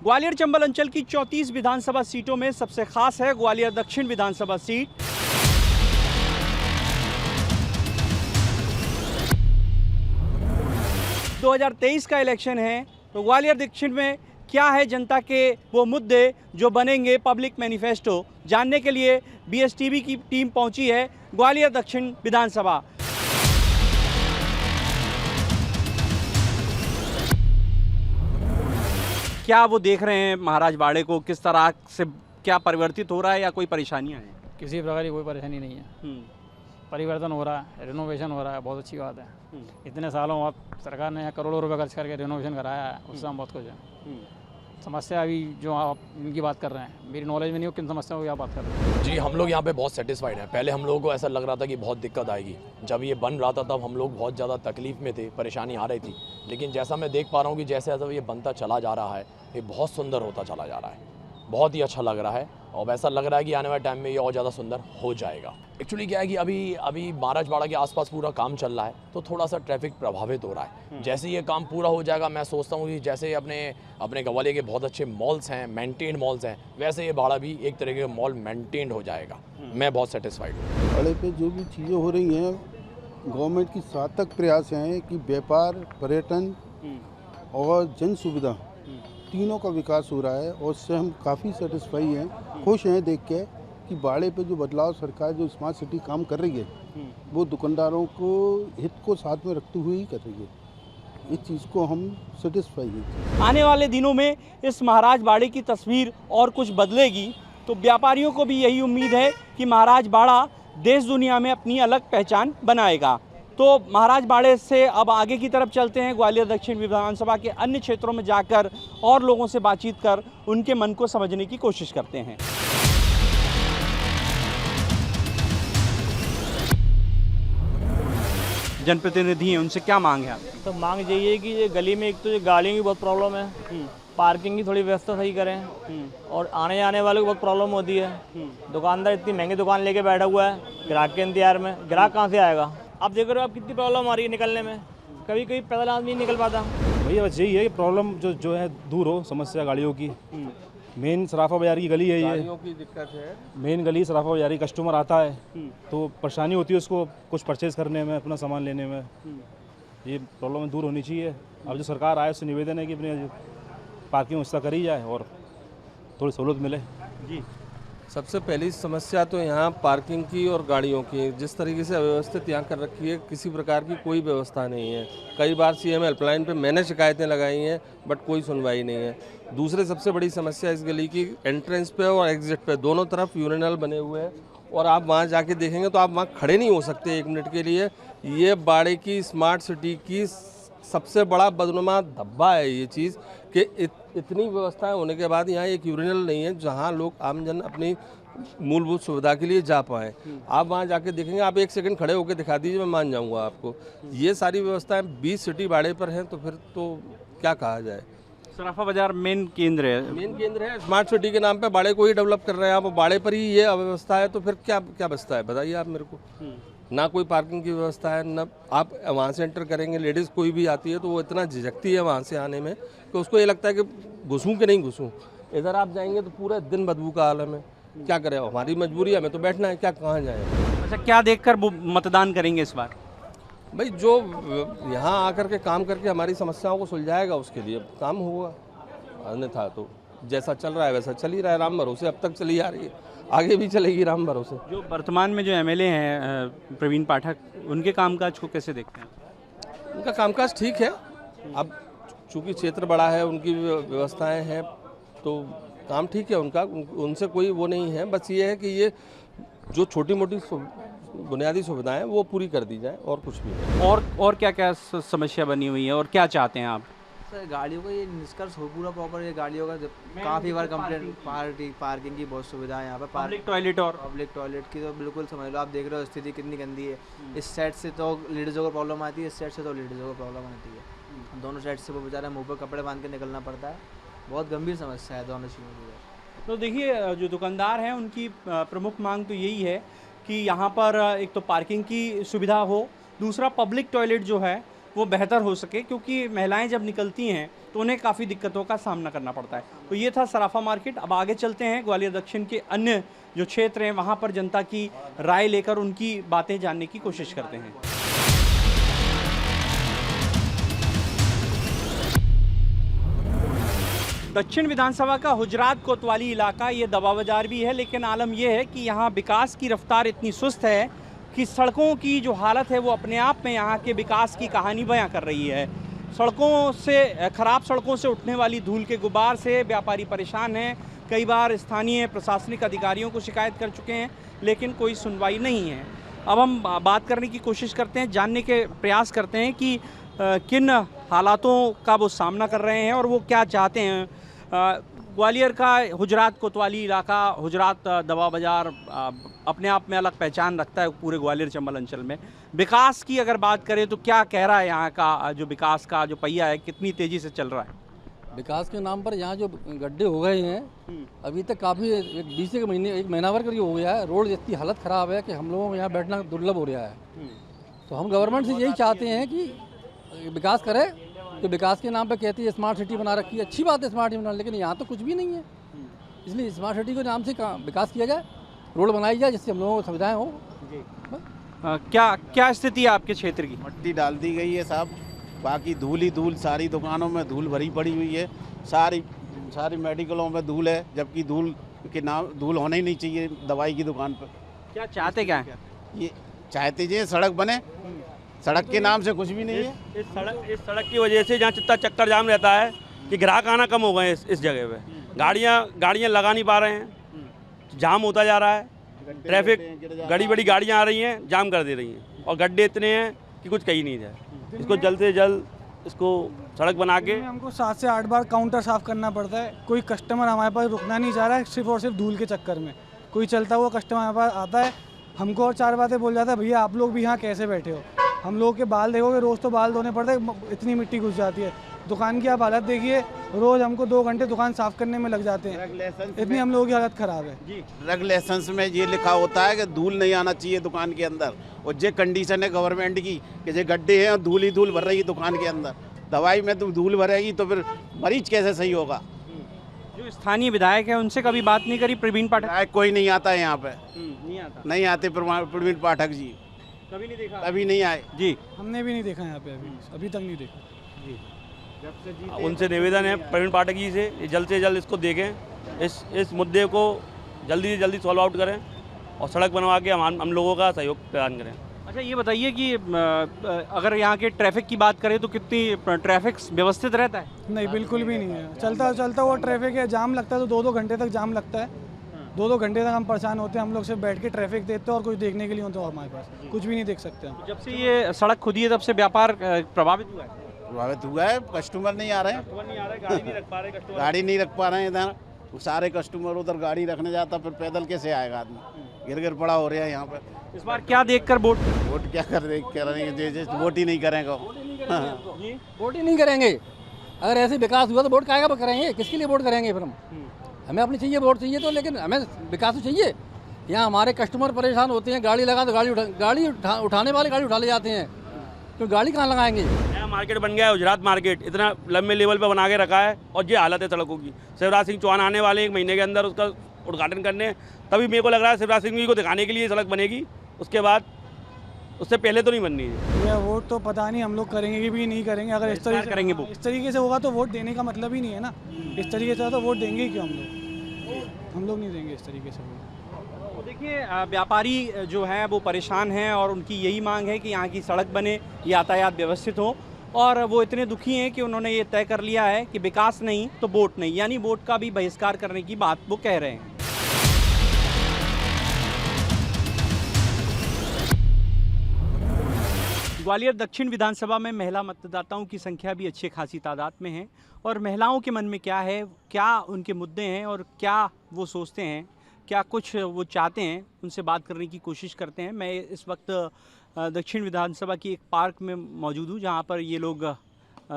ग्वालियर चंबल अंचल की 34 विधानसभा सीटों में सबसे खास है ग्वालियर दक्षिण विधानसभा सीट। दो 2023 का इलेक्शन है, तो ग्वालियर दक्षिण में क्या है जनता के वो मुद्दे जो बनेंगे पब्लिक मैनिफेस्टो, जानने के लिए बीएसटीवी की टीम पहुंची है ग्वालियर दक्षिण विधानसभा। क्या वो देख रहे हैं महाराज बाड़े को, किस तरह से क्या परिवर्तित हो रहा है या कोई परेशानियां हैं? किसी प्रकार की कोई परेशानी नहीं है। परिवर्तन हो रहा है, रिनोवेशन हो रहा है, बहुत अच्छी बात है। इतने सालों बाद सरकार ने करोड़ों रुपए खर्च करके रिनोवेशन कराया है, उससे हम बहुत खुश हैं। समस्या अभी जो आप इनकी बात कर रहे हैं, मेरी नॉलेज में नहीं हो किन समस्याओं की आप बात कर रहे हैं। जी, हम लोग यहाँ पे बहुत सेटिस्फाइड हैं। पहले हम लोगों को ऐसा लग रहा था कि बहुत दिक्कत आएगी, जब ये बन रहा था तब हम लोग बहुत ज़्यादा तकलीफ़ में थे, परेशानी आ रही थी। लेकिन जैसा मैं देख पा रहा हूँ कि जैसे जैसे ये बनता चला जा रहा है, ये बहुत सुंदर होता चला जा रहा है, बहुत ही अच्छा लग रहा है। और वैसा लग रहा है कि आने वाले टाइम में ये और ज़्यादा सुंदर हो जाएगा। एक्चुअली क्या है कि अभी महाराज बाड़ा के आसपास पूरा काम चल रहा है, तो थोड़ा सा ट्रैफिक प्रभावित हो रहा है। जैसे ये काम पूरा हो जाएगा, मैं सोचता हूँ कि जैसे अपने ग्वालियर के बहुत अच्छे मॉल्स हैं, मेंटेन्ड मॉल्स हैं, वैसे ये बाड़ा भी एक तरीके का मॉल मेंटेन्ड हो जाएगा। मैं बहुत सेटिस्फाइड हूँ। बाड़े पे जो भी चीज़ें हो रही हैं, गवर्नमेंट की सार्थक प्रयास हैं कि व्यापार, पर्यटन और जन सुविधा तीनों का विकास हो रहा है, और उससे हम काफ़ी सेटिस्फाई हैं, खुश हैं देख के कि बाड़े पे जो बदलाव सरकार जो स्मार्ट सिटी काम कर रही है, वो दुकानदारों को हित को साथ में रखते हुए ही कर रही है। इस चीज़ को हम सेटिस्फाई हैं। आने वाले दिनों में इस महाराज बाड़े की तस्वीर और कुछ बदलेगी, तो व्यापारियों को भी यही उम्मीद है कि महाराज बाड़ा देश दुनिया में अपनी अलग पहचान बनाएगा। तो महाराज बाड़े से अब आगे की तरफ चलते हैं, ग्वालियर दक्षिण विधानसभा के अन्य क्षेत्रों में जाकर और लोगों से बातचीत कर उनके मन को समझने की कोशिश करते हैं। जनप्रतिनिधि हैं, उनसे क्या मांग है आपकी? तो मांग यही है कि ये गली में एक तो ये गाड़ियों की बहुत प्रॉब्लम है, पार्किंग की थोड़ी व्यवस्था सही करें, और आने जाने वालों को बहुत प्रॉब्लम होती है। दुकानदार इतनी महंगी दुकान लेके बैठा हुआ है ग्राहक के इंतजार में, ग्राहक कहाँ से आएगा? आप देख रहे हो आप कितनी प्रॉब्लम आ रही है निकलने में, कभी कभी पैदल आदमी नहीं निकल पाता। भैया बस यही है कि प्रॉब्लम जो है दूर हो, समस्या गाड़ियों की। मेन सराफा बाजार की गली है, ये गाड़ियों की दिक्कत है। मेन गली सराफा बाजारी, कस्टमर आता है तो परेशानी होती है उसको कुछ परचेज़ करने में, अपना सामान लेने में। ये प्रॉब्लम दूर होनी चाहिए। अब जो सरकार आए उससे निवेदन है कि अपने पार्किंग व्यवस्था करी जाए और थोड़ी सहूलत मिले। जी, सबसे पहली समस्या तो यहाँ पार्किंग की और गाड़ियों की, जिस तरीके से अव्यवस्थित यहाँ कर रखी है, किसी प्रकार की कोई व्यवस्था नहीं है। कई बार सीएम हेल्पलाइन पे मैंने शिकायतें लगाई हैं, बट कोई सुनवाई नहीं है। दूसरी सबसे बड़ी समस्या इस गली की एंट्रेंस पे और एग्जिट पे दोनों तरफ यूरिनल बने हुए हैं, और आप वहाँ जाके देखेंगे तो आप वहाँ खड़े नहीं हो सकते एक मिनट के लिए। ये बाड़े की स्मार्ट सिटी की सबसे बड़ा बदनुमा धब्बा है ये चीज़ कि इतनी व्यवस्थाएं होने के बाद यहाँ एक यूरिनल नहीं है जहाँ लोग आमजन अपनी मूलभूत सुविधा के लिए जा पाएँ। आप वहाँ जाके देखेंगे, आप एक सेकंड खड़े होकर दिखा दीजिए, मैं मान जाऊँगा आपको। ये सारी व्यवस्थाएं 20 सिटी बाड़े पर हैं, तो फिर तो क्या कहा जाए। सराफा बाजार मेन केंद्र है, स्मार्ट सिटी के नाम पे बाड़े को ही डेवलप कर रहे हैं आप, बाड़े पर ही ये अव्यवस्था है, तो फिर क्या क्या बचता है बताइए आप मेरे को। ना कोई पार्किंग की व्यवस्था है, ना आप वहाँ से एंटर करेंगे, लेडीज़ कोई भी आती है तो वो इतना झिझकती है वहाँ से आने में कि उसको ये लगता है कि घुसूँ कि नहीं घुसूँ। इधर आप जाएंगे तो पूरा दिन बदबू का आलम है, क्या करें, हमारी मजबूरी है, हमें तो बैठना है, क्या कहाँ जाए। अच्छा, क्या देखकर वो मतदान करेंगे इस बार? भाई जो यहाँ आकर के काम करके हमारी समस्याओं को सुलझाएगा उसके लिए काम होगा, अन्यथा तो जैसा चल रहा है वैसा चल ही रहा है। राम भरोसे अब तक चली आ रही है, आगे भी चलेगी राम भरोसे। जो वर्तमान में जो एमएलए हैं प्रवीण पाठक, उनके कामकाज को कैसे देखते हैं? उनका कामकाज ठीक है, अब चूँकि क्षेत्र बड़ा है, उनकी व्यवस्थाएं हैं, तो काम ठीक है उनका, उनसे कोई वो नहीं है। बस ये है कि ये जो छोटी मोटी बुनियादी सुविधाएं वो पूरी कर दी जाए, और कुछ भी नहीं। और क्या क्या समस्या बनी हुई है और क्या चाहते हैं आप? सर गाड़ियों का ये निष्कर्ष हो पूरा प्रॉपर, ये गाड़ियों का काफ़ी बार कंप्लेंट, पार्किंग की बहुत सुविधा है यहाँ पर, पब्लिक टॉयलेट की तो बिल्कुल समझ लो, आप देख रहे हो स्थिति कितनी गंदी है। इस साइड से तो लेडीज़ों को प्रॉब्लम आती है, इस साइड से तो लेडीज़ों को प्रॉब्लम आती है। दोनों साइड से वो बेचारा मुँह पर कपड़े बांध के निकलना पड़ता है, बहुत गंभीर समस्या है दोनों चीज़ों की। तो देखिए, जो दुकानदार हैं उनकी प्रमुख मांग तो यही है कि यहाँ पर एक तो पार्किंग की सुविधा हो, दूसरा पब्लिक टॉयलेट जो है वो बेहतर हो सके, क्योंकि महिलाएं जब निकलती हैं तो उन्हें काफ़ी दिक्कतों का सामना करना पड़ता है। तो ये था सराफा मार्केट। अब आगे चलते हैं ग्वालियर दक्षिण के अन्य जो क्षेत्र हैं वहाँ पर जनता की राय लेकर उनकी बातें जानने की कोशिश करते हैं। दक्षिण विधानसभा का हुजरात कोतवाली इलाका ये दवा बाजार भी है, लेकिन आलम यह है कि यहाँ विकास की रफ्तार इतनी सुस्त है कि सड़कों की जो हालत है वो अपने आप में यहाँ के विकास की कहानी बयां कर रही है। सड़कों से, खराब सड़कों से उठने वाली धूल के गुबार से व्यापारी परेशान हैं। कई बार स्थानीय प्रशासनिक अधिकारियों को शिकायत कर चुके हैं, लेकिन कोई सुनवाई नहीं है। अब हम बात करने की कोशिश करते हैं, जानने के प्रयास करते हैं कि किन हालातों का वो सामना कर रहे हैं और वो क्या चाहते हैं। ग्वालियर का हुजरात कोतवाली इलाका, हुजरात दवा बाज़ार अपने आप में अलग पहचान रखता है पूरे ग्वालियर चंबल अंचल में। विकास की अगर बात करें तो क्या कह रहा है यहाँ का जो विकास का जो पहिया है, कितनी तेज़ी से चल रहा है? विकास के नाम पर यहाँ जो गड्ढे हो गए हैं, अभी तक काफ़ी 20 के महीने, एक महीना भर करीब हो गया है। रोड इतनी हालत ख़राब है कि हम लोगों को यहाँ बैठना दुर्लभ हो रहा है। तो हम गवर्नमेंट से यही चाहते हैं कि विकास करे। तो विकास के नाम पे कहती है स्मार्ट सिटी बना रखी है, अच्छी बात है स्मार्ट सिटी बना, लेकिन यहाँ तो कुछ भी नहीं है। इसलिए स्मार्ट सिटी के नाम से विकास किया जाए, रोड बनाई जाए जिससे हम लोगों को सुविधाएँ हो। क्या स्थिति है आपके क्षेत्र की? मट्टी डाल दी गई है साहब, बाकी धूल ही धूल, सारी दुकानों में धूल भरी पड़ी हुई है, सारी मेडिकलों में धूल है, जबकि धूल के नाम धूल होना ही नहीं चाहिए दवाई की दुकान पर। क्या चाहते क्या है? ये चाहते जी सड़क बने, सड़क के नाम से कुछ भी नहीं है। इस सड़क की वजह से जहाँ जितना चक्कर जाम रहता है कि ग्राहक आना कम हो गए इस जगह पे। गाड़ियाँ लगा नहीं पा रहे हैं, जाम होता जा रहा है, ट्रैफिक बड़ी गाड़ियाँ आ रही हैं, जाम कर दे रही हैं, और गड्ढे इतने हैं कि कुछ कहीं नहीं जाए। इसको जल्द से जल्द इसको सड़क बना के हमको 7 से 8 बार काउंटर साफ़ करना पड़ता है। कोई कस्टमर हमारे पास रुकना नहीं चाह रहा है, सिर्फ और सिर्फ धूल के चक्कर में। कोई चलता हुआ कस्टमर हमारे पास आता है, हमको और 4 बातें बोल जाता है, भैया आप लोग भी यहाँ कैसे बैठे हो। हम लोग के बाल देखोगे, रोज़ तो बाल धोने पड़ते हैं, इतनी मिट्टी घुस जाती है। दुकान की आप हालत देखिए, रोज़ हमको 2 घंटे दुकान साफ़ करने में लग जाते हैं, इतनी हम लोगों की हालत ख़राब है जी। रेगुलेशंस में ये लिखा होता है कि धूल नहीं आना चाहिए दुकान के अंदर, और ये कंडीशन है गवर्नमेंट की कि ये गड्ढे हैं और धूल ही धूल भर रही है दुकान के अंदर। दवाई में तो धूल भरेगी तो फिर मरीज कैसे सही होगा? जो स्थानीय विधायक है उनसे कभी बात नहीं करी? प्रवीण पाठक कोई नहीं आता है यहाँ पे, नहीं आते प्रवीण पाठक जी, कभी नहीं देखा, कभी नहीं आए जी। हमने भी नहीं देखा यहाँ पे, अभी तक नहीं देखा जी। उनसे निवेदन है प्रवीण पाठक जी से जल्द इसको देखें, इस मुद्दे को जल्दी से जल्दी सॉल्व आउट करें और सड़क बनवा के हम लोगों का सहयोग प्रदान करें। अच्छा ये बताइए कि अगर यहाँ के ट्रैफिक की बात करें तो कितनी ट्रैफिक व्यवस्थित रहता है? नहीं, बिल्कुल भी नहीं है। चलता वो ट्रैफिक है, जाम लगता है तो 2-2 घंटे तक जाम लगता है। 2-2 घंटे तक हम परेशान होते हैं। हम लोग सिर्फ बैठ के ट्रैफिक देखते हैं और कुछ देखने के लिए होता है हमारे पास कुछ भी नहीं देख सकते हम। जब से ये सड़क खुदी है तब से व्यापार प्रभावित हुआ है? प्रभावित हुआ है, कस्टमर नहीं आ रहे हैं, गाड़ी नहीं रख पा रहे कस्टमर, गाड़ी नहीं रख पा रहे हैं इधर। सारे कस्टमर उधर गाड़ी रखने जाता, फिर पैदल कैसे आएगा आदमी? गिर पड़ा हो रहा है यहाँ पर। इस बार क्या देखकर वोट क्या कर रहे वोट ही नहीं करेंगे। वोट ही नहीं करेंगे। अगर ऐसे विकास हुआ तो वोट काहेगा पर करेंगे? किसके लिए वोट करेंगे फिर हम? हमें अपनी चाहिए वोट चाहिए तो, लेकिन हमें विकास तो चाहिए। यहाँ हमारे कस्टमर परेशान होते हैं, गाड़ी लगा तो उठाने वाले गाड़ी उठा ले जाते हैं, तो गाड़ी कहाँ लगाएंगे? नया मार्केट बन गया है हुजरात मार्केट, इतना लंबे लेवल पे बना के रखा है और ये हालत है सड़कों की। शिवराज सिंह चौहान आने वाले 1 महीने के अंदर उसका उद्घाटन करने, तभी मेरे को लग रहा है शिवराज सिंह जी को दिखाने के लिए सड़क बनेगी, उसके बाद उससे पहले तो नहीं बननी है। यह वोट तो पता नहीं हम लोग करेंगे कि भी नहीं करेंगे। अगर इस तरीके से होगा तो वोट देने का मतलब ही नहीं है ना। इस तरीके से तो वोट देंगे ही क्यों हम लोग नहीं देंगे इस तरीके से वोट। देखिए व्यापारी जो हैं वो परेशान हैं और उनकी यही मांग है कि यहाँ की सड़क बने, यातायात व्यवस्थित हो, और वो इतने दुखी हैं कि उन्होंने ये तय कर लिया है कि विकास नहीं तो वोट नहीं, यानी वोट का भी बहिष्कार करने की बात वो कह रहे हैं। ग्वालियर दक्षिण विधानसभा में महिला मतदाताओं की संख्या भी अच्छी खासी तादाद में है, और महिलाओं के मन में क्या है, क्या उनके मुद्दे हैं और क्या वो सोचते हैं, क्या कुछ वो चाहते हैं, उनसे बात करने की कोशिश करते हैं। मैं इस वक्त दक्षिण विधानसभा की एक पार्क में मौजूद हूँ, जहाँ पर ये लोग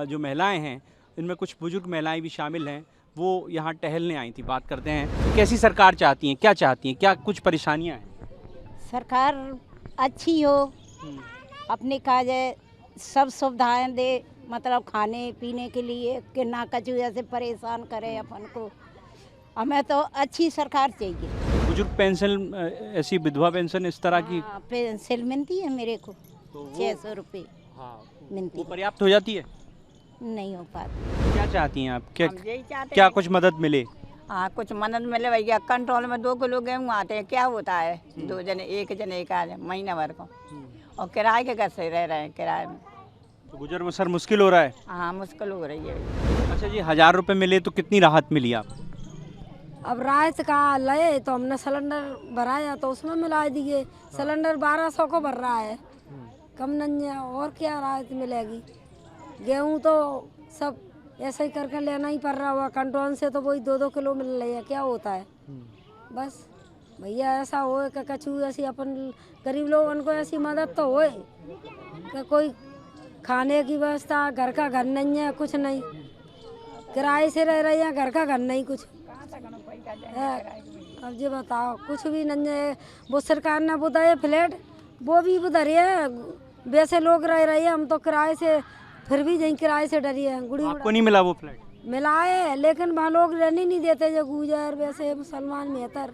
जो महिलाएं हैं, इनमें कुछ बुजुर्ग महिलाएं भी शामिल हैं, वो यहाँ टहलने आई थी। बात करते हैं कैसी सरकार चाहती हैं, क्या चाहती हैं, क्या कुछ परेशानियाँ हैं? सरकार अच्छी हो, अपने काज सब सुविधाएं दे, मतलब खाने पीने के लिए, कि ना कछु ऐसे परेशान करे अपन को। हमें तो अच्छी सरकार चाहिए। बुजुर्ग पेंशन, ऐसी विधवा पेंशन इस तरह की पेंशन मिलती है मेरे को, 600 रुपये मिलती वो पर्याप्त हो जाती है? नहीं हो पाती। क्या चाहती हैं आप? क्या हम यही चाहते क्या हैं कुछ मदद मिले? हाँ, कुछ मदद मिले भैया। कंट्रोल में 2 किलो गेहूँ आते हैं, क्या होता है 2 जने, एक जने का महीना भर को, और किराए के घर से रह रहे हैं, किराए में तो गुजर बसर मुश्किल हो रहा है। हाँ, मुश्किल हो रही है। अच्छा जी, 1000 रुपये मिले तो कितनी राहत मिली आप? अब राहत का लए तो हमने सिलेंडर भराया तो उसमें मिला दिए। सिलेंडर 1200 को भर रहा है, कम नहीं है, और क्या राहत मिलेगी। गेहूँ तो सब ऐसे ही करके लेना ही पड़ रहा हुआ, कंट्रोल से तो वही 2-2 किलो मिल रही है, क्या होता है। बस भैया ऐसा हो कि कछु ऐसी अपन गरीब लोगों को ऐसी मदद तो होए कि कोई खाने की व्यवस्था, घर का घर नहीं है, कुछ नहीं, किराए से रह रही है, घर का घर नहीं कुछ है। अब जी बताओ, कुछ भी नहीं है। वो सरकार ने बताया फ्लैट, वो भी उधर है, वैसे लोग रह रहे हैं, हम तो किराए से, फिर भी यहीं किराए से डरी है। गुड़ी आपको नहीं मिला वो फ्लैट? मिला है, लेकिन वहाँ लोग रहने नहीं देते, जो गुजर वैसे मुसलमान मेहतर,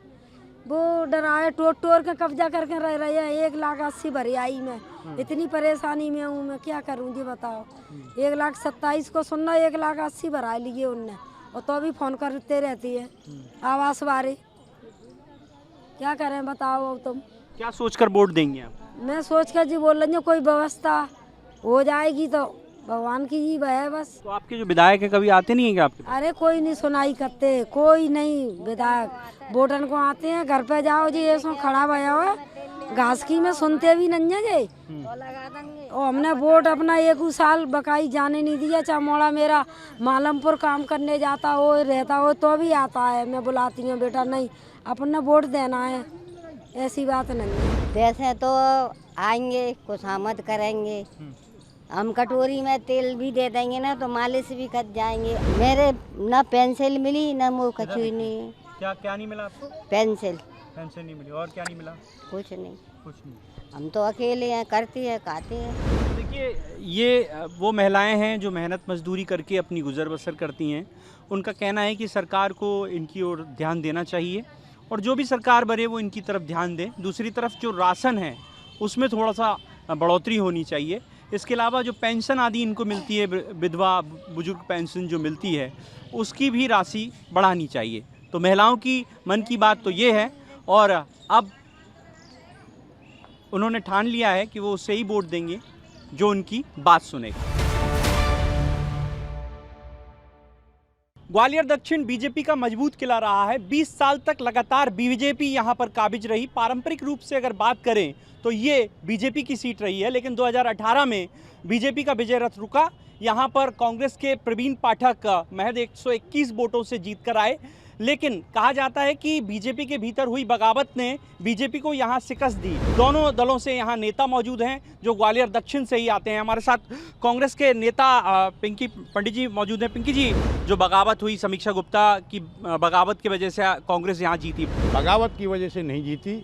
वो डराए टोर टोर के कब्जा करके रह रहे हैं। 1,80,000 भरी आई मैं, इतनी परेशानी में हूँ मैं, क्या करूँ जी बताओ। 1,27,000 को सुनना, 1,80,000 भरा लिए उनने, और तो भी फ़ोन करते रहती है आवास बारे। क्या करें बताओ। अब तुम क्या सोचकर वोट देंगे आप? मैं सोच कर जी बोल रही हूँ, कोई व्यवस्था हो जाएगी तो भगवान की ही है बस। तो आपके जो विधायक है कभी आते नहीं है क्या आपके? अरे कोई नहीं सुनाई करते, कोई नहीं विधायक। वोटन को आते हैं, घर पे जाओ जी, ऐसा खड़ा भया हुआ घास की में, सुनते भी नहीं है जी। और हमने वोट अपना 1 साल बकाई जाने नहीं दिया। चामोड़ा मेरा मालमपुर काम करने जाता हो, रहता हो, तो भी आता है, मैं बुलाती हूँ, बेटा नहीं अपन वोट देना है, ऐसी बात नहीं है। वैसे तो आएंगे, खुशामद करेंगे, हम कटोरी में तेल भी दे देंगे ना, तो मालिश भी कर जाएंगे। मेरे ना पेंसिल मिली, ना वो कछु नहीं। क्या नहीं मिला आपको? पेंसिल नहीं मिली। और क्या नहीं मिला? कुछ नहीं। कुछ नहीं। हम तो अकेले हैं, करती है, खाते हैं। देखिए, ये वो महिलाएं हैं जो मेहनत मजदूरी करके अपनी गुजर बसर करती हैं। उनका कहना है कि सरकार को इनकी ओर ध्यान देना चाहिए, और जो भी सरकार बने वो इनकी तरफ ध्यान दे। दूसरी तरफ जो राशन है उसमें थोड़ा सा बढ़ोतरी होनी चाहिए। इसके अलावा जो पेंशन आदि इनको मिलती है, विधवा बुजुर्ग पेंशन जो मिलती है, उसकी भी राशि बढ़ानी चाहिए। तो महिलाओं की मन की बात तो ये है, और अब उन्होंने ठान लिया है कि वो उससे ही वोट देंगे जो उनकी बात सुनेगा। ग्वालियर दक्षिण बीजेपी का मजबूत किला रहा है। 20 साल तक लगातार बीजेपी यहाँ पर काबिज रही। पारंपरिक रूप से अगर बात करें तो ये बीजेपी की सीट रही है, लेकिन 2018 में बीजेपी का विजय रथ रुका। यहाँ पर कांग्रेस के प्रवीण पाठक महज 121 वोटों से जीत कर आए, लेकिन कहा जाता है कि बीजेपी के भीतर हुई बगावत ने बीजेपी को यहाँ शिकस्त दी। दोनों दलों से यहाँ नेता मौजूद हैं जो ग्वालियर दक्षिण से ही आते हैं। हमारे साथ कांग्रेस के नेता पिंकी पंडित जी मौजूद हैं। पिंकी जी, जो बगावत हुई, समीक्षा गुप्ता की बगावत की वजह से कांग्रेस यहाँ जीती। बगावत की वजह से नहीं जीती,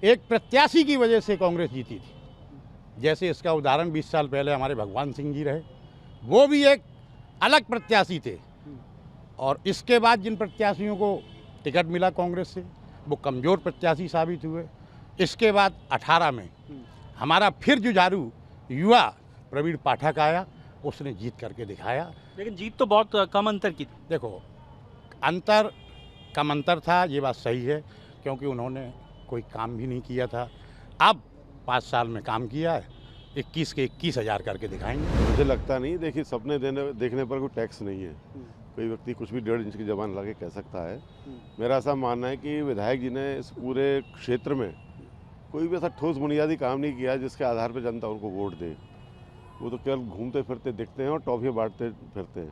एक प्रत्याशी की वजह से कांग्रेस जीती थी। जैसे इसका उदाहरण 20 साल पहले हमारे भगवान सिंह जी रहे, वो भी एक अलग प्रत्याशी थे, और इसके बाद जिन प्रत्याशियों को टिकट मिला कांग्रेस से, वो कमज़ोर प्रत्याशी साबित हुए। इसके बाद 18 में हमारा फिर जुझारू युवा प्रवीण पाठक आया, उसने जीत करके दिखाया। लेकिन जीत तो बहुत कम अंतर की थी। देखो, अंतर कम अंतर था, ये बात सही है, क्योंकि उन्होंने कोई काम भी नहीं किया था। अब 5 साल में काम किया है, 21 के 21,000 करके दिखाएंगे। मुझे लगता नहीं, देखिए सपने देखने पर कोई टैक्स नहीं है। कोई व्यक्ति कुछ भी 1.5 इंच की जबान लगा के कह सकता है। मेरा ऐसा मानना है कि विधायक जी ने इस पूरे क्षेत्र में कोई भी ऐसा ठोस बुनियादी काम नहीं किया जिसके आधार पर जनता उनको वोट दे। वो तो केवल घूमते फिरते दिखते हैं और टॉफियाँ बांटते फिरते हैं।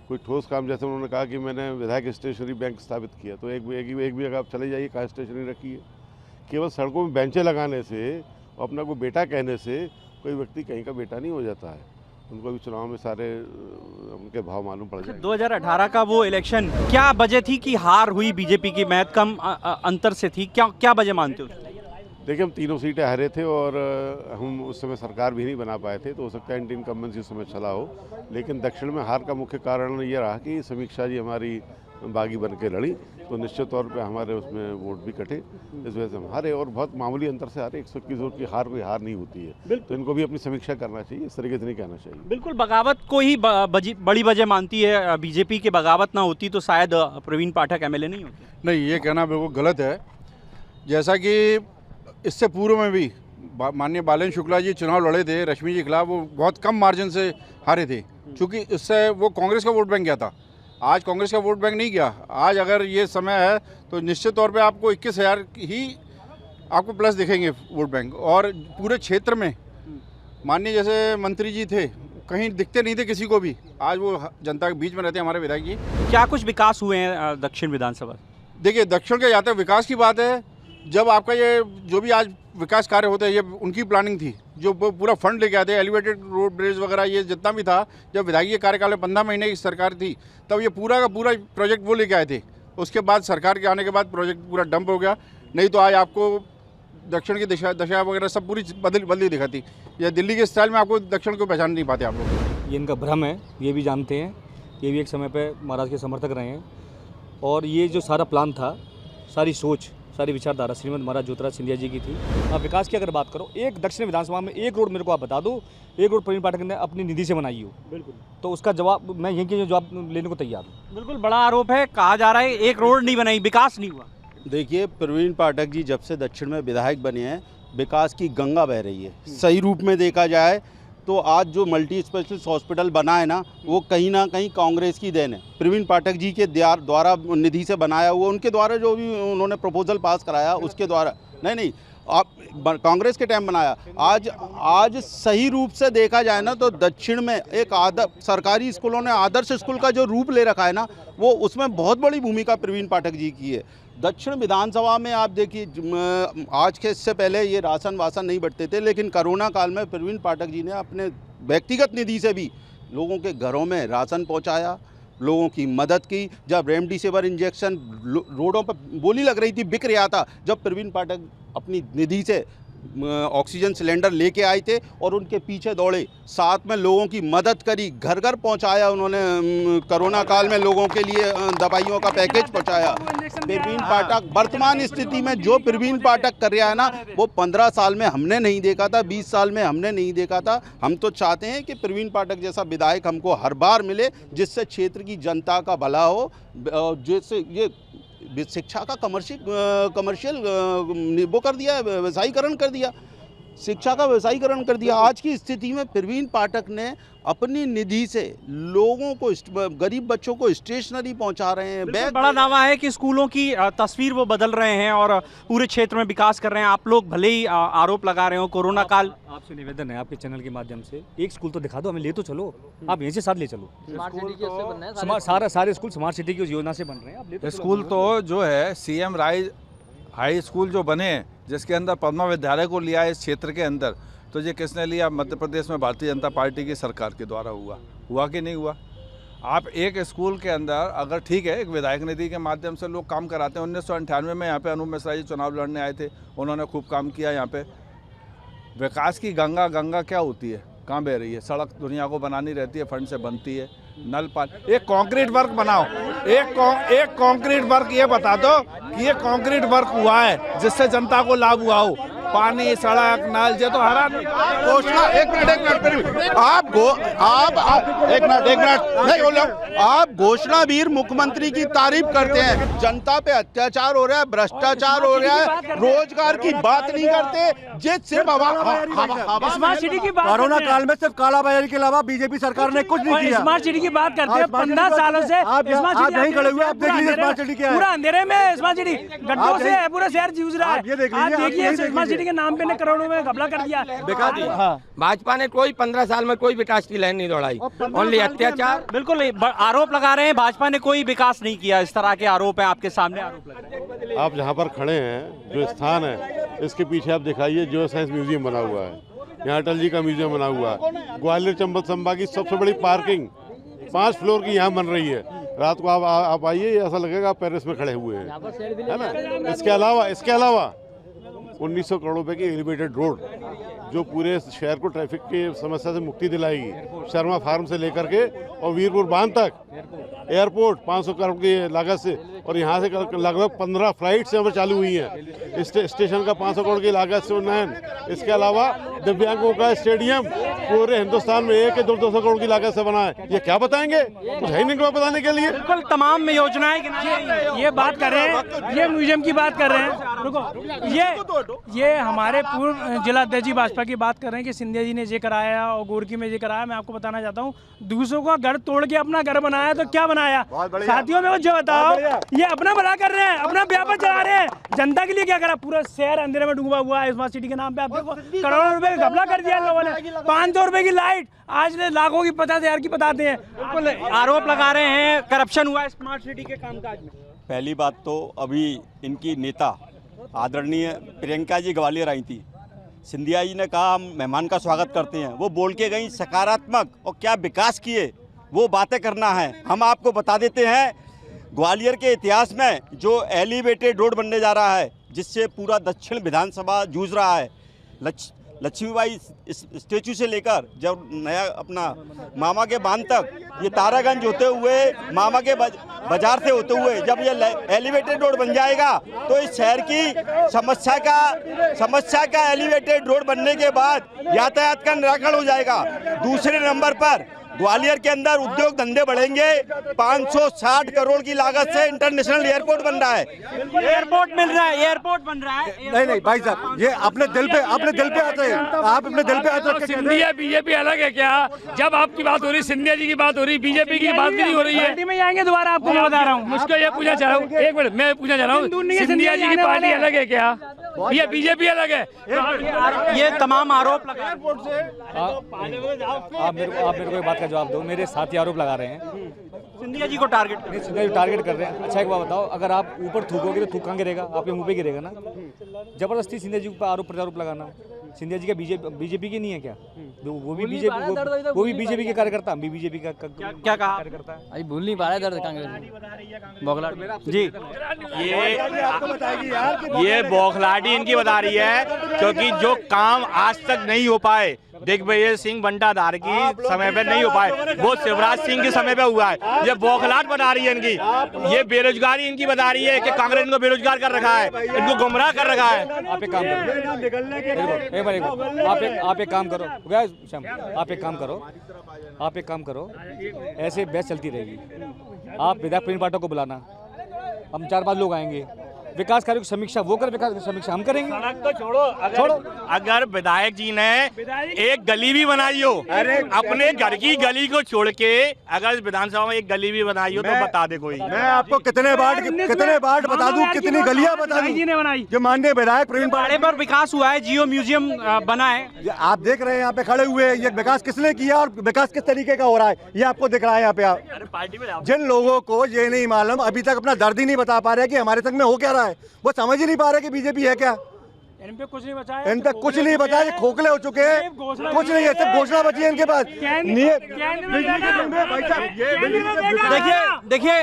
कोई ठोस काम, जैसे उन्होंने कहा कि मैंने विधायक स्टेशनरी बैंक स्थापित किया, तो एक भी अगर आप चले जाइए कहाँ स्टेशनरी रखी है। केवल सड़कों में बेंचें लगाने से और अपना कोई बेटा कहने से कोई व्यक्ति कहीं का बेटा नहीं हो जाता है। उनको भी चुनाव में सारे उनके भाव मालूम पड़ जाए। 2018 का वो इलेक्शन, क्या वजह थी कि हार हुई बीजेपी की? महज कम अंतर से थी, क्या वजह मानते हो? देखिए, हम तीनों सीटें हारे थे और हम उस समय सरकार भी नहीं बना पाए थे, तो हो सकता है एंटी इनकम्बेंसी उस समय चला हो। लेकिन दक्षिण में हार का मुख्य कारण ये रहा कि समीक्षा जी हमारी बागी बन के लड़ी, तो निश्चित तौर पे हमारे उसमें वोट भी कटे, इस वजह से हम हारे और बहुत मामूली अंतर से हारे। 121 वोट की हार कोई हार नहीं होती है, तो इनको भी अपनी समीक्षा करना चाहिए, इस तरीके से नहीं कहना चाहिए। बिल्कुल, बगावत को ही बड़ी वजह मानती है बीजेपी की। बगावत ना होती तो शायद प्रवीण पाठक एमएलए नहीं होते। नहीं, ये कहना बिल्कुल गलत है। जैसा कि इससे पूर्व में भी माननीय बालेन्द्र शुक्ला जी चुनाव लड़े थे रश्मि जी के खिलाफ, वो बहुत कम मार्जिन से हारे थे, क्योंकि इससे वो कांग्रेस का वोट बैंक गया था। आज कांग्रेस का वोट बैंक नहीं गया। आज अगर ये समय है तो निश्चित तौर पे आपको 21,000 ही आपको प्लस दिखेंगे वोट बैंक। और पूरे क्षेत्र में माननीय जैसे मंत्री जी थे, कहीं दिखते नहीं थे किसी को भी, आज वो जनता के बीच में रहते हैं हमारे विधायक जी। क्या कुछ विकास हुए हैं दक्षिण विधानसभा? देखिए, दक्षिण के जाते विकास की बात है, जब आपका ये जो भी आज विकास कार्य होते हैं ये उनकी प्लानिंग थी, जो पूरा फंड लेके आते, एलिवेटेड रोड ब्रिज वगैरह ये जितना भी था, जब विधायकीय कार्यकाल में 15 महीने की सरकार थी तब ये पूरा का पूरा प्रोजेक्ट वो लेके आए थे। उसके बाद सरकार के आने के बाद प्रोजेक्ट पूरा डंप हो गया। नहीं तो आज आपको दक्षिण की दशा वगैरह सब पूरी बदली दिखाती। या दिल्ली के स्टाइल में आपको दक्षिण को पहचान नहीं पाते आप लोग। ये इनका भ्रम है, ये भी जानते हैं, ये भी एक समय पे महाराज के समर्थक रहे हैं। और ये जो सारा प्लान था, सारी सोच, सारी विचारधारा श्रीमद महाराज ज्योतिराज सिंधिया जी की थी। आप विकास की अगर बात करो, एक दक्षिण विधानसभा में एक रोड मेरे को आप बता दो, एक रोड प्रवीण पाठक ने अपनी निधि से बनाई हो, बिल्कुल, तो उसका जवाब मैं यहीं के जवाब लेने को तैयार हूँ। बिल्कुल, बड़ा आरोप है, कहा जा रहा है एक रोड नहीं बनाई, विकास नहीं हुआ। देखिए, प्रवीण पाठक जी जब से दक्षिण में विधायक बने हैं, विकास की गंगा बह रही है। सही रूप में देखा जाए तो आज जो मल्टी स्पेशलिस्ट हॉस्पिटल बना है ना, वो कहीं ना कहीं कांग्रेस की देन है। प्रवीण पाठक जी के द्वारा निधि से बनाया हुआ, उनके द्वारा जो भी उन्होंने प्रपोजल पास कराया उसके द्वारा नहीं आप कांग्रेस के टाइम बनाया। आज सही रूप से देखा जाए ना तो दक्षिण में एक सरकारी स्कूलों ने आदर्श स्कूल का जो रूप ले रखा है ना, वो उसमें बहुत बड़ी भूमिका प्रवीण पाठक जी की है। दक्षिण विधानसभा में आप देखिए, आज के इससे पहले ये राशन वासन नहीं बंटते थे, लेकिन कोरोना काल में प्रवीण पाठक जी ने अपने व्यक्तिगत निधि से भी लोगों के घरों में राशन पहुंचाया, लोगों की मदद की। जब रेमडेसिविर इंजेक्शन रोडों पर बोली लग रही थी, बिक रहा था, जब प्रवीण पाठक अपनी निधि से ऑक्सीजन सिलेंडर लेके आए थे और उनके पीछे दौड़े, साथ में लोगों की मदद करी, घर घर पहुंचाया उन्होंने। कोरोना काल में लोगों के लिए दवाइयों का पैकेज पहुंचाया। प्रवीण पाठक वर्तमान स्थिति में जो प्रवीण पाठक कर रहा है ना, वो 15 साल में हमने नहीं देखा था, 20 साल में हमने नहीं देखा था। हम तो चाहते हैं कि प्रवीण पाठक जैसा विधायक हमको हर बार मिले, जिससे क्षेत्र की जनता का भला हो। जैसे ये शिक्षा का कमर्शियल वो कर दिया, व्यवसायीकरण कर दिया, शिक्षा का व्यवसायीकरण कर दिया। आज की स्थिति में प्रवीण पाठक ने अपनी निधि से लोगों को, गरीब बच्चों को स्टेशनरी पहुंचा रहे हैं। बड़ा दावा है कि स्कूलों की तस्वीर वो बदल रहे हैं और पूरे क्षेत्र में विकास कर रहे हैं। आप लोग भले ही आरोप लगा रहे हो कोरोना काल। आपसे निवेदन है आपके चैनल के माध्यम से, एक स्कूल तो दिखा दो हमें, ले तो चलो, आप यहीं से साथ ले चलो। सारे स्कूल स्मार्ट सिटी की योजना से बन रहे हैं, आप ले तो स्कूल तो जो है CM राय हाई स्कूल जो बने हैं, जिसके अंदर पद्मा विद्यालय को लिया है इस क्षेत्र के अंदर, तो ये किसने लिया? मध्य प्रदेश में भारतीय जनता पार्टी की सरकार के द्वारा हुआ कि नहीं हुआ? आप एक स्कूल के अंदर अगर ठीक है, एक विधायक निधि के माध्यम से लोग काम कराते हैं। 1998 में यहाँ पे अनूप मिश्रा जी चुनाव लड़ने आए थे, उन्होंने खूब काम किया। यहाँ पे विकास की गंगा क्या होती है, कहाँ बह रही है? सड़क दुनिया को बनानी रहती है, फंड से बनती है। नल पानी, एक कंक्रीट वर्क बनाओ, एक कंक्रीट वर्क ये बता दो कि ये कंक्रीट वर्क हुआ है जिससे जनता को लाभ हुआ हो। पानी, सड़क, नल, ये तो हरा घोषणा। एक मिनट नहीं बोलो। आप घोषणावीर मुख्यमंत्री की तारीफ करते हैं, जनता पे अत्याचार हो रहा है, भ्रष्टाचार हो रहा है, रोजगार की बात नहीं करते। ये सिर्फ स्मार्ट सिटी की बात, कोरोना काल में सिर्फ कालाबाजारी के अलावा बीजेपी सरकार ने कुछ नहीं किया। स्मार्ट सिटी की बात करते हैं, 15 सालों से स्मार्ट सिटी नहीं खड़े हुए। आप देख लीजिए स्मार्ट सिटी क्या है, पूरा अंधेरे में स्मार्ट सिटी गड्ढों से पूरा शहर जूझ रहा है। आप देखिए स्मार्ट सिटी के नाम पे ने करोड़ों में घपला कर दिया, बेकार दिया। भाजपा ने कोई 15 साल में कोई विकास की लाइन नहीं दौड़ाई, ओनली अत्याचार। बिल्कुल आरोप लगा रहे हैं, भाजपा ने कोई विकास नहीं किया, इस तरह के आरोप है आपके सामने। आरोप लगा, आप जहाँ पर खड़े हैं, जो स्थान है, इसके पीछे आप दिखाइए जियो साइंस म्यूजियम बना हुआ है, यहाँ अटल जी का म्यूजियम बना हुआ है। ग्वालियर चंबल संभा की सबसे बड़ी पार्किंग 5 फ्लोर की यहाँ बन रही है। रात को आप आइए, ऐसा लगेगा आप पेरिस में खड़े हुए हैं, है ना। इसके अलावा 1900 करोड़ रुपए की एलिवेटेड रोड जो पूरे शहर को ट्रैफिक की समस्या से मुक्ति दिलाएगी, शर्मा फार्म से लेकर के और वीरपुर बांध तक, एयरपोर्ट 500 करोड़ की लागत से, और यहाँ से लगभग 15 फ्लाइट्स यहाँ पर चालू हुई हैं। स्टेशन का 500 करोड़ की लागत से उन्नयन, इसके अलावा दिव्यांगों का स्टेडियम पूरे हिंदुस्तान में 1-200 करोड़ की लागत से बना है। ये क्या बताएंगे, कुछ है ही नहीं बताने के लिए। बिल्कुल तमाम योजनाएं ये बात कर रहे हैं, ये म्यूजियम की बात कर रहे हैं। रुको, ये हमारे पूर्व जिला अध्यक्ष भाजपा की बात कर रहे हैं कि सिंधिया जी ने ये कराया और गोरकी में ये कराया। मैं आपको बताना चाहता हूँ, दूसरों का घर तोड़ के अपना घर बनाया तो क्या बनाया? साथियों में जो बताओ, ये अपना भला कर रहे हैं, अपना व्यापार चला रहे हैं, जनता के लिए क्या करा? पूरा शहर अंधेरे में डूबा हुआ है स्मार्ट सिटी के नाम पे। आप देखो, करोड़ों रुपए का घपला कर दिया लोगों ने। 500 रुपए की लाइट आज लाखों की 50,000 की बताते हैं। बिल्कुल आरोप लगा रहे हैं करप्शन हुआ है स्मार्ट सिटी के कामकाज में। पहली बात तो अभी इनकी नेता आदरणीय प्रियंका जी ग्वालियर आई थी, सिंधिया जी ने कहा हम मेहमान का स्वागत करते हैं, वो बोल के गई सकारात्मक और क्या विकास किए वो बातें करना है। हम आपको बता देते हैं, ग्वालियर के इतिहास में जो एलिवेटेड रोड बनने जा रहा है, जिससे पूरा दक्षिण विधानसभा जूझ रहा है, लक्ष्मीबाई स्टेचू से लेकर जब नया अपना मामा के बांध तक, ये तारागंज होते हुए मामा के बाजार से होते हुए जब ये एलिवेटेड रोड बन जाएगा तो इस शहर की समस्या का एलिवेटेड रोड बनने के बाद यातायात का निराकरण हो जाएगा। दूसरे नंबर पर ग्वालियर के अंदर उद्योग धंधे बढ़ेंगे। 560 करोड़ की लागत से इंटरनेशनल एयरपोर्ट बन रहा है। एयरपोर्ट मिल रहा है, एयरपोर्ट बन रहा है। नहीं भाई साहब, ये अपने दिल पे आते हैं, आप अपने दिल पे आते हैं। सिंधिया बीजेपी अलग है क्या? जब आपकी बात हो रही, सिंधिया जी की बात हो रही, बीजेपी की बात नहीं हो रही है। पार्टी में आएंगे दोबारा, आपको मैं बता रहा हूँ। मुझको ये पूछना चाह रहा हूँ, एक मिनट मैं पूछना चाह रहा हूँ, सिंधिया जी की पार्टी अलग है क्या? ये बीजेपी अलग है। ये तमाम आरोप लगा। आप मेरे को बात का जवाब दो। मेरे साथी आरोप लगा रहे हैं सिंधिया जी को टारगेट कर रहे हैं। अच्छा एक बात बताओ, अगर आप ऊपर थूकोगे तो थूक कहाँ गिरेगा? आपके मुंह पे गिरेगा ना। जबरदस्ती सिंधिया जी पर आरोप प्रत्यारोप लगाना। सिंधिया जी का बीजेपी के नहीं है क्या? वो भी बीजेपी के कार्यकर्ता, हम भी बीजेपी का क्या कहा कार्यकर्ता है। अभी भूल नहीं पा रहा है दर्द कांग्रेस बौखलाहट जी। ये बौखलाहटी इनकी बता रही है, क्योंकि जो काम आज तक नहीं हो पाए, दिग्विजय सिंह बंटाधार की समय पे नहीं हो पाए, वो शिवराज सिंह के समय पे हुआ है। ये बौखलाहट बता रही है इनकी। ये बेरोजगारी इनकी बता रही है कि कांग्रेस इनको बेरोजगार कर रखा है, इनको गुमराह कर रखा है। आप एक काम करो, आप एक काम करो, ऐसे बहस चलती रहेगी। आप विधायक प्रेम पाठक को बुलाना, हम 4-5 लोग आएंगे, विकास कार्यों की समीक्षा वो कर, विकास की समीक्षा हम करेंगे। सड़क तो छोड़ो, अगर विधायक जी ने एक गली भी बनाई हो, अपने घर की गली को छोड़ के अगर विधानसभा में एक गली भी बनाई हो तो बता दे कोई। मैं आपको कितने बार बता दूं, कितनी गलियां बता दूं जो माननीय विधायक प्रवीण पाड़े पर विकास हुआ है, जियो म्यूजियम बना है। आप देख रहे हैं यहाँ पे खड़े हुए, ये विकास किसने किया और विकास किस तरीके का हो रहा है, ये आपको दिख रहा है यहाँ पे। जिन लोगों को ये नहीं मालूम, अभी तक अपना दर्द ही नहीं बता पा रहे कि हमारे तक में हो क्या रहा है, वो समझ ही नहीं पा रहे कि बीजेपी है क्या। इन पे कुछ नहीं बचा है, खोखले हो चुके हैं, कुछ नहीं है, सिर्फ घोषणा बची है इनके पास। देखिए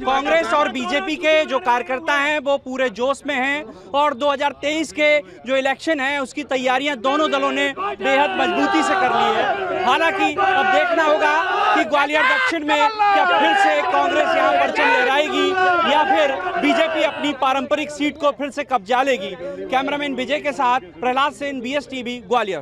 कांग्रेस और बीजेपी के जो कार्यकर्ता हैं वो पूरे जोश में हैं और 2023 के जो इलेक्शन है उसकी तैयारियां दोनों दलों ने बेहद मजबूती से कर ली है। हालांकि अब देखना होगा कि ग्वालियर दक्षिण में क्या फिर से कांग्रेस यहाँ परचम लहराएगी या फिर बीजेपी अपनी पारंपरिक सीट को फिर से कब्जा लेगी। कैमरामैन विजय के साथ प्रहलाद सेन, BSTV ग्वालियर।